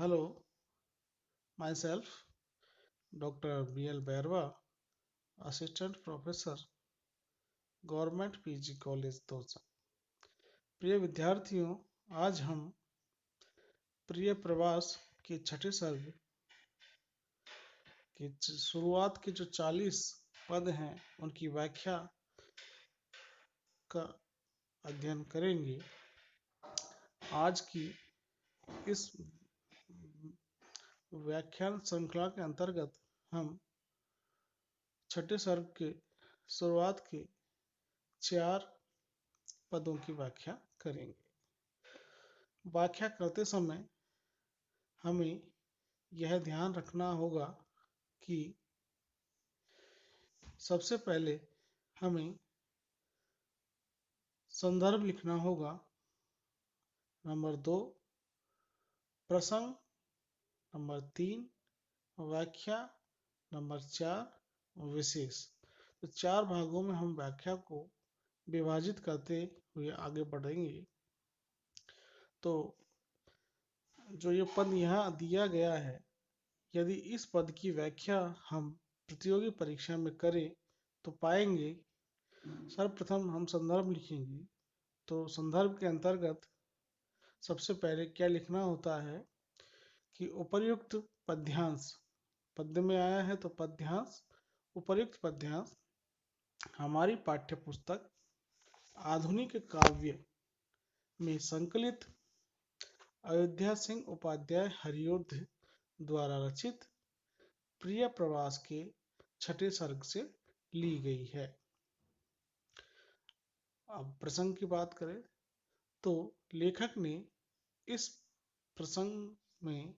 Hello, myself, Dr. B.L. Bairwa, Assistant Professor, Government PG College Dausa. प्रिय विद्यार्थियों, आज हम प्रिय प्रवास के छठे सर्ग की शुरुआत के जो 40 पद हैं उनकी व्याख्या का अध्ययन करेंगे। आज की इस व्याख्यान श्रृंखला के अंतर्गत हम छठे सर्ग के शुरुआत के 4 पदों की व्याख्या करेंगे। व्याख्या करते समय हमें यह ध्यान रखना होगा कि सबसे पहले हमें संदर्भ लिखना होगा, नंबर 2 प्रसंग, नंबर 3 व्याख्या, नंबर 4 विशेष। तो 4 भागों में हम व्याख्या को विभाजित करते हुए आगे बढ़ेंगे। तो जो ये पद यहाँ दिया गया है, यदि इस पद की व्याख्या हम प्रतियोगी परीक्षा में करें तो पाएंगे। सर्वप्रथम हम संदर्भ लिखेंगे। तो संदर्भ के अंतर्गत सबसे पहले क्या लिखना होता है कि उपर्युक्त पद्यांश, पद्य में आया है तो पद्यांश, उपर्युक्त पद्यांश हमारी पाठ्य पुस्तक आधुनिक काव्य में संकलित अयोध्या सिंह उपाध्याय हरियोद्ध द्वारा रचित प्रिय प्रवास के छठे सर्ग से ली गई है। अब प्रसंग की बात करें तो लेखक ने इस प्रसंग में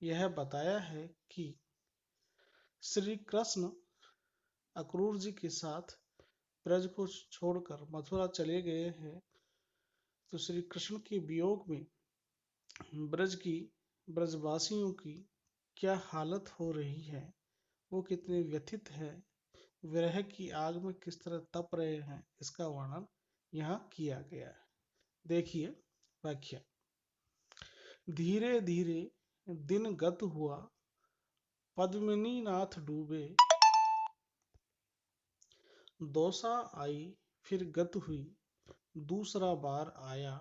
यह बताया है कि श्री कृष्ण अक्रूर जी के साथ ब्रज को छोड़कर मथुरा चले गए हैं। तो श्री कृष्ण के वियोग में ब्रजवासियों की क्या हालत हो रही है, वो कितने व्यथित है, विरह की आग में किस तरह तप रहे हैं, इसका वर्णन यहाँ किया गया है। देखिए व्याख्या। धीरे धीरे दिन गत हुआ, पद्मिनी नाथ डूबे, दौसा आई फिर गत हुई, दूसरा बार आया,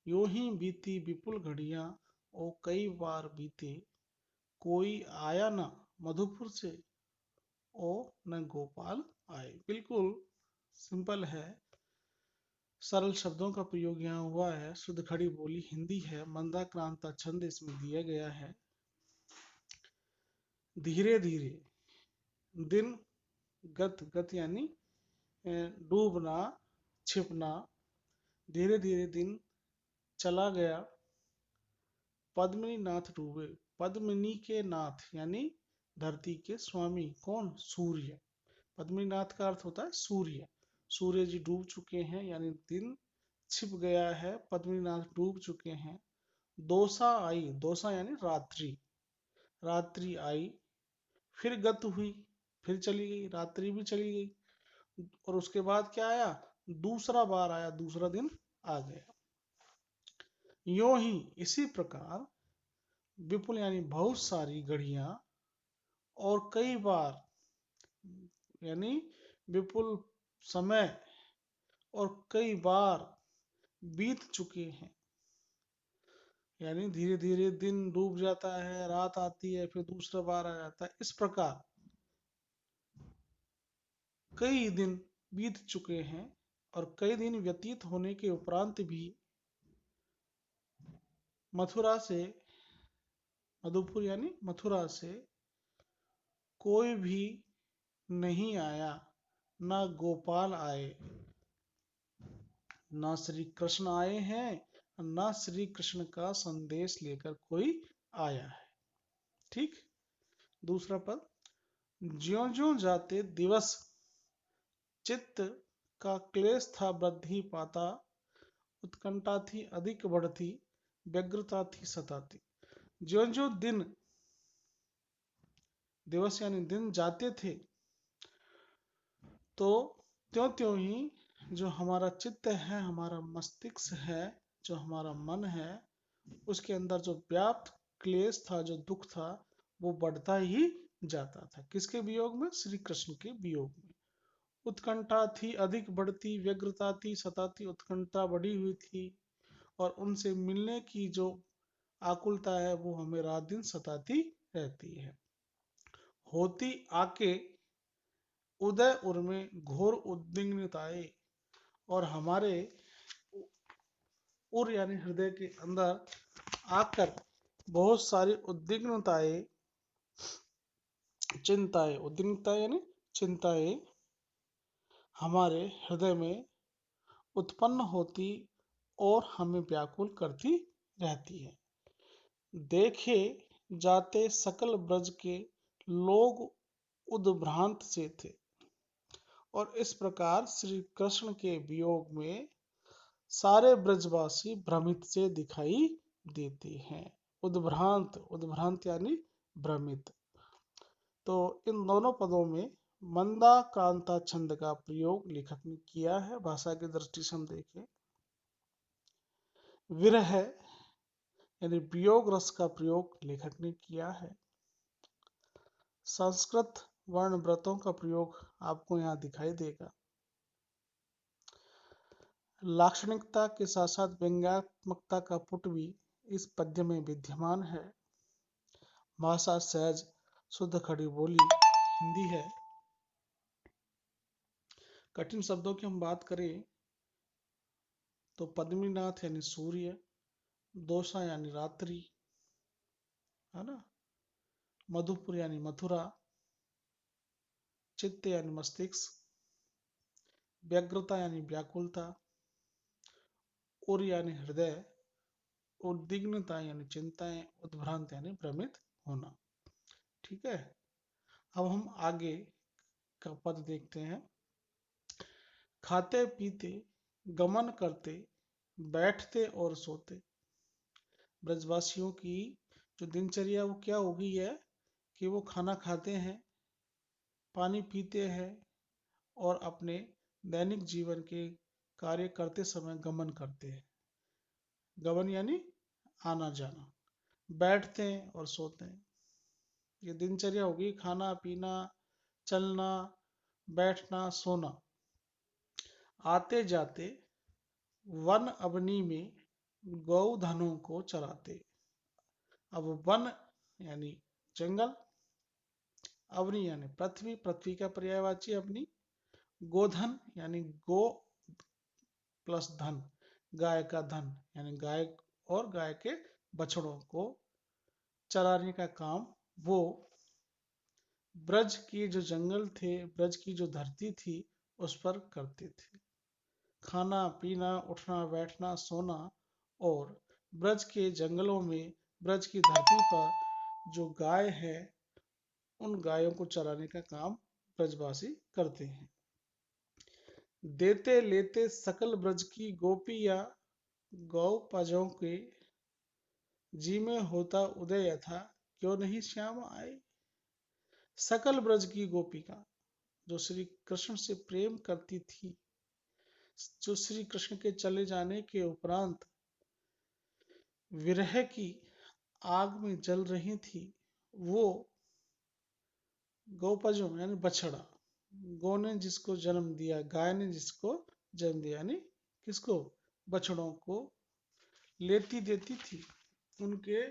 यूं ही बीती विपुल घड़ियां, ओ कई बार बीते, कोई आया न मधुपुर से, ओ न गोपाल आए। बिल्कुल सिंपल है, सरल शब्दों का प्रयोग यहाँ हुआ है। शुद्ध खड़ी बोली हिंदी है, मंदाक्रांता छंद इसमें दिया गया है। धीरे धीरे दिन गत यानी डूबना, छिपना, धीरे धीरे दिन चला गया, पद्मिनी नाथ डूबे, पद्मिनी के नाथ यानी धरती के स्वामी कौन? सूर्य। पद्मिनी नाथ का अर्थ होता है सूर्य। सूर्य जी डूब चुके हैं यानी दिन छिप गया है, पद्मिनी नाथ डूब चुके हैं। दोसा आई, दोसा यानी रात्रि, रात्रि आई, फिर गत हुई, फिर चली गई, रात्रि भी चली गई, और उसके बाद क्या आया? दूसरा बार आया, दूसरा दिन आ गया। यूं ही इसी प्रकार विपुल यानी बहुत सारी घड़ियां, और कई बार यानी विपुल समय, और कई बार बीत चुके हैं, यानी धीरे धीरे दिन डूब जाता है, रात आती है, फिर दूसरा बार आ जाता है। इस प्रकार कई दिन बीत चुके हैं, और कई दिन व्यतीत होने के उपरांत भी मथुरा से, मधुपुर यानी मथुरा से कोई भी नहीं आया, ना गोपाल आए, ना श्री कृष्ण आए हैं, ना श्री कृष्ण का संदेश लेकर कोई आया है। ठीक। दूसरा पद, ज्यों ज्यों जाते दिवस, चित्त का क्लेश था वृद्धि पाता, उत्कंठा थी अधिक बढ़ती, व्यग्रता थी सताती। ज्यों ज्यों दिन, दिवस यानी दिन जाते थे, तो त्यों त्यों ही जो हमारा चित्त है, हमारा मस्तिष्क है, जो हमारा मन है, उसके अंदर जो व्याप्त क्लेश था, जो दुख था, वो बढ़ता ही जाता था। किसके वियोग में? श्री कृष्ण के वियोग में। उत्कंठा थी अधिक बढ़ती, व्यग्रता थी सताती, उत्कंठा बढ़ी हुई थी और उनसे मिलने की जो आकुलता है वो हमें रात दिन सताती रहती है। होती आके उदय उर में घोर उद्विग्नताएं, और हमारे उर यानी हृदय के अंदर आकर बहुत सारी उद्विग्नताएं, चिंताएं, उद्विग्नता यानी चिंताएं हमारे हृदय में उत्पन्न होती और हमें व्याकुल करती रहती है। देखे जाते सकल ब्रज के लोग उद्भ्रांत से थे, और इस प्रकार श्री कृष्ण के वियोग में सारे ब्रजवासी भ्रमित से दिखाई देते हैं। उद्भ्रांत, उद्भ्रांत यानी भ्रमित। तो इन दोनों पदों में मंदा क्रांता छंद का प्रयोग लेखक ने किया है। भाषा की दृष्टि से हम देखें, विरह यानी वियोग रस का प्रयोग लेखक ने किया है। संस्कृत वर्ण व्रतों का प्रयोग आपको यहाँ दिखाई देगा। लाक्षणिकता के साथ साथ व्यंग्यात्मकता का पुट भी इस पद्य में विद्यमान है। भाषा सहज शुद्ध खड़ी बोली हिंदी है। कठिन शब्दों की हम बात करें तो पद्मीनाथ यानी सूर्य, दोषा यानी रात्रि, है ना, मधुपुर यानी मथुरा, चित्त यानी मस्तिष्क, व्यग्रता यानी व्याकुलता, उर यानी हृदय, उद्विग्नता यानी चिंताएं, उद्भ्रांत यानी भ्रमित होना। ठीक है, अब हम आगे का पद देखते हैं। खाते पीते गमन करते, बैठते और सोते। ब्रजवासियों की जो दिनचर्या वो क्या हो गई है कि वो खाना खाते हैं, पानी पीते हैं और अपने दैनिक जीवन के कार्य करते समय गमन करते हैं। गमन यानी आना जाना। बैठते हैं और सोते हैं। ये दिनचर्या होगी, खाना पीना, चलना, बैठना, सोना। आते जाते वन अवनी में गौधनों को चराते। अब वन यानी जंगल, अवनी यानी पृथ्वी, पृथ्वी का पर्यायवाची अवनी, गोधन यानी गो प्लस धन, गाय का धन यानी गाय और गाय के बछड़ों को चराने का काम वो ब्रज की जो जंगल थे, ब्रज की जो धरती थी उस पर करते थे। खाना पीना, उठना बैठना, सोना और ब्रज के जंगलों में, ब्रज की धरती पर जो गाय है उन गायों को चराने का काम ब्रजवासी करते हैं। देते लेते सकल ब्रज की गोपियां गौ पजों के, जी में होता उदय यथा क्यों नहीं श्याम आए। सकल ब्रज की गोपिका जो श्री कृष्ण से प्रेम करती थी, जो श्री कृष्ण के चले जाने के उपरांत विरह की आग में जल रही थी, वो गौपजों यानी बछड़ा, गौ ने जिसको जन्म दिया, गाय ने जिसको जन्म दिया, यानी किसको? बछड़ों को लेती देती थी, उनके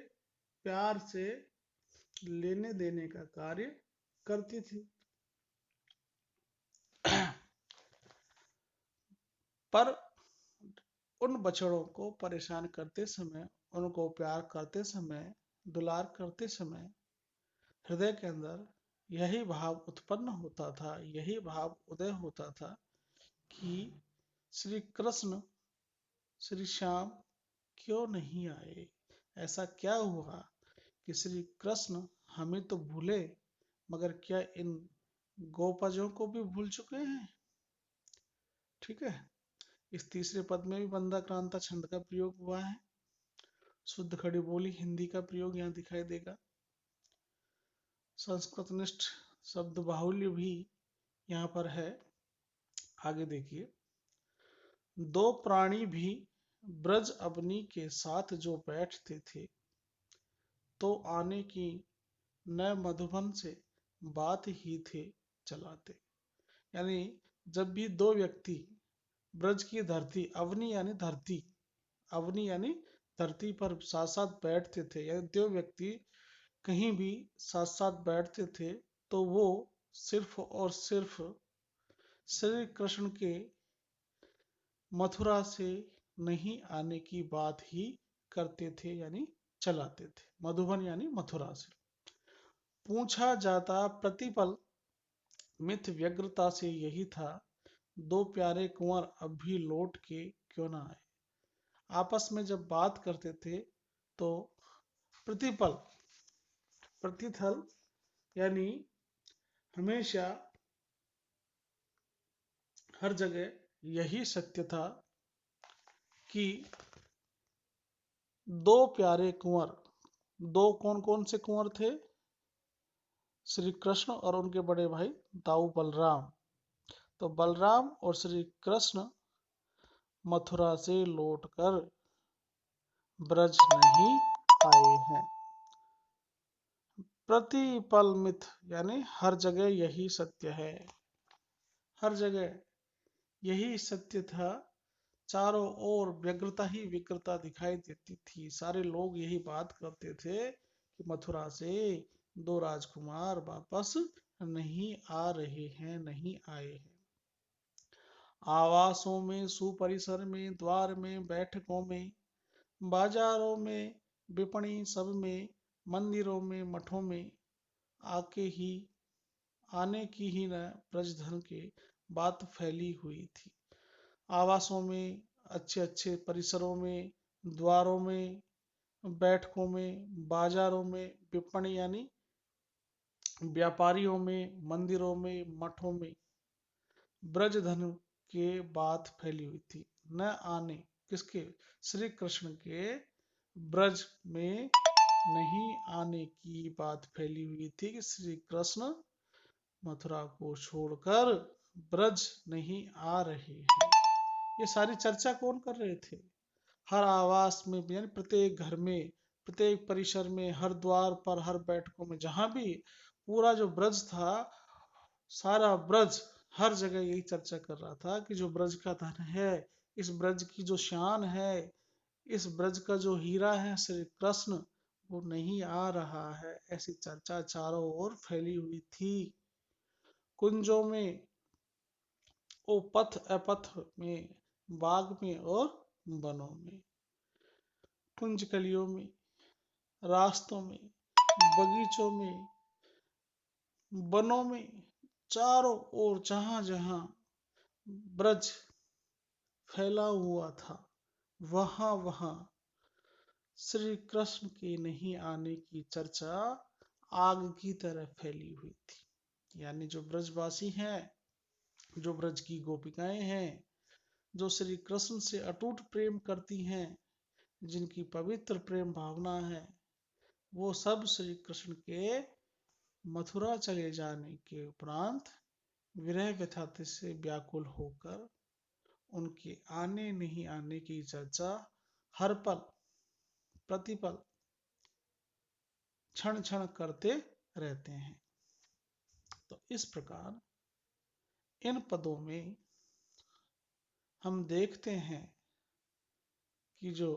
प्यार से लेने देने का कार्य करती थी। पर उन बछड़ों को परेशान करते समय, उनको प्यार करते समय, दुलार करते समय हृदय के अंदर यही भाव उत्पन्न होता था, यही भाव उदय होता था कि श्री कृष्ण, श्री श्याम क्यों नहीं आए। ऐसा क्या हुआ कि श्री कृष्ण हमें तो भूले, मगर क्या इन गोपजों को भी भूल चुके हैं। ठीक है, इस तीसरे पद में भी बंदा क्रांता छंद का प्रयोग हुआ है। शुद्ध खड़ी बोली हिंदी का प्रयोग यहाँ दिखाई देगा। संस्कृतनिष्ठ शब्द बाहुल्य भी यहाँ पर है। आगे देखिए, दो प्राणी भी ब्रज अवनी के साथ जो बैठते थे, तो आने की न मधुबन से बात ही थे चलाते। यानी जब भी दो व्यक्ति ब्रज की धरती, अवनी यानी धरती, अवनी यानी धरती पर साथ साथ बैठते थे, यानी दो व्यक्ति कहीं भी साथ साथ बैठते थे तो वो सिर्फ और सिर्फ श्री कृष्ण के मथुरा से नहीं आने की बात ही करते थे, यानी चलाते थे। मधुबन यानी मथुरा से। पूछा जाता प्रतिपल मिथ व्यग्रता से यही था, दो प्यारे कुंवर अब भी लौट के क्यों ना आए। आपस में जब बात करते थे तो प्रतिपल, प्रतिथल यानी हमेशा हर जगह यही सत्य था कि दो प्यारे कुंवर, दो कौन कौन से कुंवर थे? श्री कृष्ण और उनके बड़े भाई दाऊ बलराम। तो बलराम और श्री कृष्ण मथुरा से लौटकर ब्रज नहीं आए हैं। प्रतिपल मिथ यानी हर जगह यही सत्य है, हर जगह यही सत्य था। चारों ओर व्यग्रता ही व्यग्रता दिखाई देती थी। सारे लोग यही बात करते थे कि मथुरा से दो राजकुमार वापस नहीं आ रहे हैं, नहीं आए हैं। आवासों में, सुपरिसर में, द्वार में, बैठकों में, बाजारों में, विपणी सब में, मंदिरों में, मठों में आके ही आने की ही न ब्रजधन के बात फैली हुई थी। आवासों में, अच्छे अच्छे परिसरों में, द्वारों में, बैठकों में, बाजारों में, विपणी यानी व्यापारियों में, मंदिरों में, मठों में ब्रजधन के बात फैली हुई थी। न आने किसके? श्री कृष्ण के ब्रज में नहीं आने की बात फैली हुई थी कि श्री कृष्ण मथुरा को छोड़कर ब्रज नहीं आ रहे हैं। ये सारी चर्चा कौन कर रहे थे? हर आवास में, यानी प्रत्येक घर में, प्रत्येक परिसर में, हर द्वार पर, हर बैठकों में, जहां भी पूरा जो ब्रज था, सारा ब्रज हर जगह यही चर्चा कर रहा था कि जो ब्रज का धन है, इस ब्रज की जो शान है, इस ब्रज का जो हीरा है श्री कृष्ण, वो नहीं आ रहा है। ऐसी चर्चा चारों ओर फैली हुई थी। कुंजों में, ओ पथ अपथ में, बाग में और वनों में, कुंज कलियों में, रास्तों में, बगीचों में, वनों में, चारों ओर जहां जहां ब्रज फैला हुआ था, वहां वहां श्री कृष्ण के नहीं आने की चर्चा आग की तरह फैली हुई थी। यानी जो ब्रजवासी हैं, जो ब्रज की गोपिकाएं हैं, जो श्री कृष्ण से अटूट प्रेम करती हैं, जिनकी पवित्र प्रेम भावना है, वो सब श्री कृष्ण के मथुरा चले जाने के उपरांत विरह व्यथा से व्याकुल होकर उनके आने नहीं आने की चर्चा हर पल, प्रतिपल, क्षण क्षण करते रहते हैं। तो इस प्रकार इन पदों में हम देखते हैं कि जो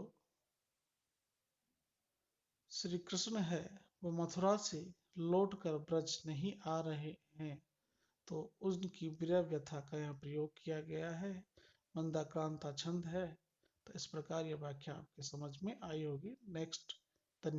श्री कृष्ण है वो मथुरा से लौटकर ब्रज नहीं आ रहे हैं, तो उनकी विरह व्यथा का यहाँ प्रयोग किया गया है। मंदाक्रांता छंद है। तो इस प्रकार यह व्याख्या आपके समझ में आई होगी। नेक्स्ट